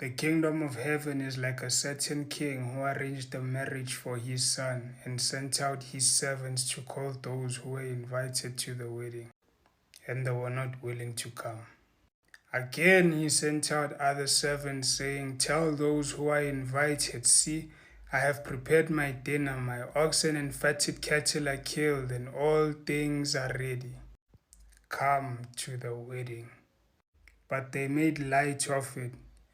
The kingdom of heaven is like a certain king who arranged a marriage for his son and sent out his servants to call those who were invited to the wedding, and they were not willing to come. Again, he sent out other servants, saying, "Tell those who are invited, see, I have prepared my dinner, my oxen and fatted cattle are killed, and all things are ready. Come to the wedding." But they made light of it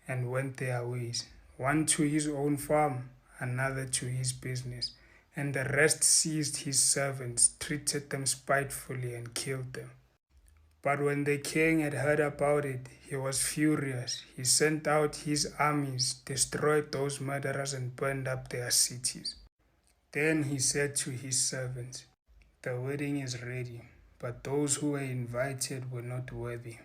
and went their ways, one to his own farm, another to his business, and the rest seized his servants, treated them spitefully, and killed them. But when the king had heard about it, he was furious. He sent out his armies, destroyed those murderers, and burned up their cities. Then he said to his servants, "The wedding is ready, but those who were invited were not worthy.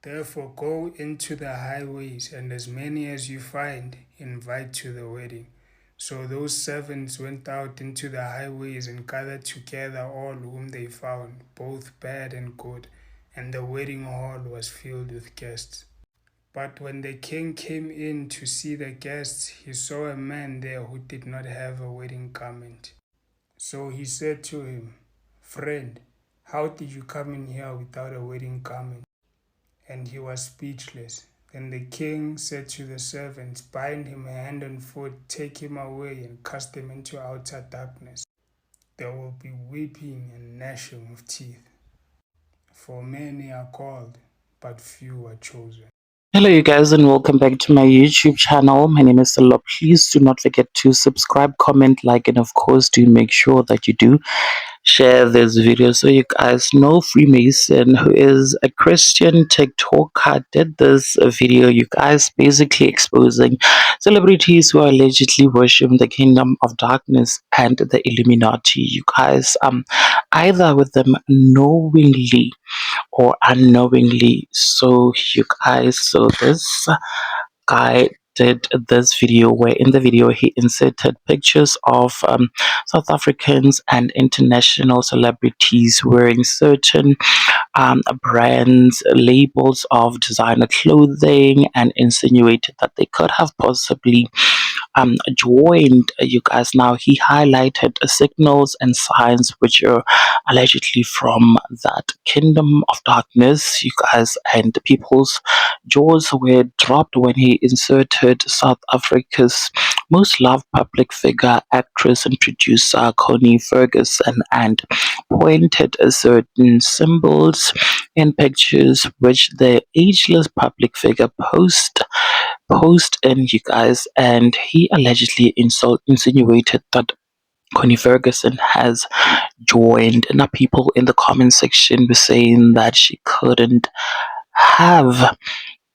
Therefore, go into the highways, and as many as you find, invite to the wedding." So those servants went out into the highways and gathered together all whom they found, both bad and good, and the wedding hall was filled with guests. But when the king came in to see the guests, he saw a man there who did not have a wedding garment. So he said to him, "Friend, how did you come in here without a wedding garment?" And he was speechless. Then the king said to the servants, "Bind him hand and foot, take him away, and cast him into outer darkness. There will be weeping and gnashing of teeth, for many are called, but few are chosen." Hello, you guys, and welcome back to my YouTube channel. My name is Salo. Please do not forget to subscribe, comment, like, and of course, do make sure that you do share this video. So, you guys know Freemason, who is a Christian TikToker, did this video, you guys, basically exposing celebrities who allegedly worship the kingdom of darkness and the Illuminati. You guys, either with them knowingly or unknowingly. So you guys, so this guy did this video where in the video he inserted pictures of South Africans and international celebrities wearing certain brands labels of designer clothing and insinuated that they could have possibly joined you guys. Now he highlighted signals and signs which are allegedly from that kingdom of darkness, you guys, and people's jaws were dropped when he inserted South Africa's most loved public figure, actress and producer Connie Ferguson, and pointed at certain symbols in pictures which the ageless public figure post in, you guys, and he allegedly insinuated that Connie Ferguson has joined, and now people in the comment section were saying that she couldn't have,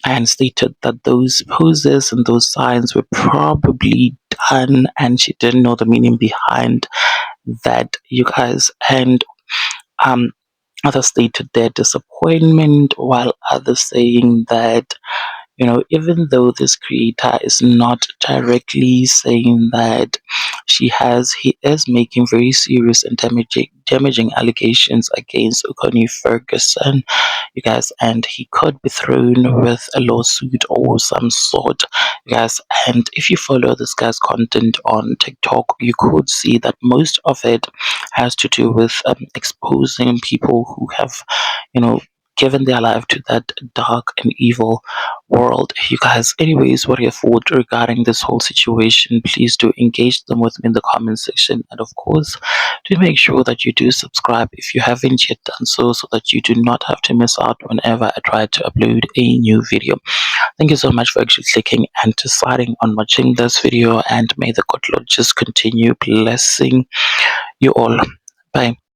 and stated that those poses and those signs were probably done and she didn't know the meaning behind that, you guys. And um others stated their disappointment, while others saying that, even though this creator is not directly saying that he is making very serious and damaging allegations against Connie Ferguson, you guys, and he could be thrown with a lawsuit or some sort, you guys. And if you follow this guy's content on TikTok, you could see that most of it has to do with exposing people who have, you know, given their life to that dark and evil world. You guys, anyways, what are your thoughts regarding this whole situation? Please do engage them with me in the comment section. And of course, do make sure that you do subscribe if you haven't yet done so, so that you do not have to miss out whenever I try to upload a new video. Thank you so much for actually clicking and deciding on watching this video. And may the good Lord just continue blessing you all. Bye.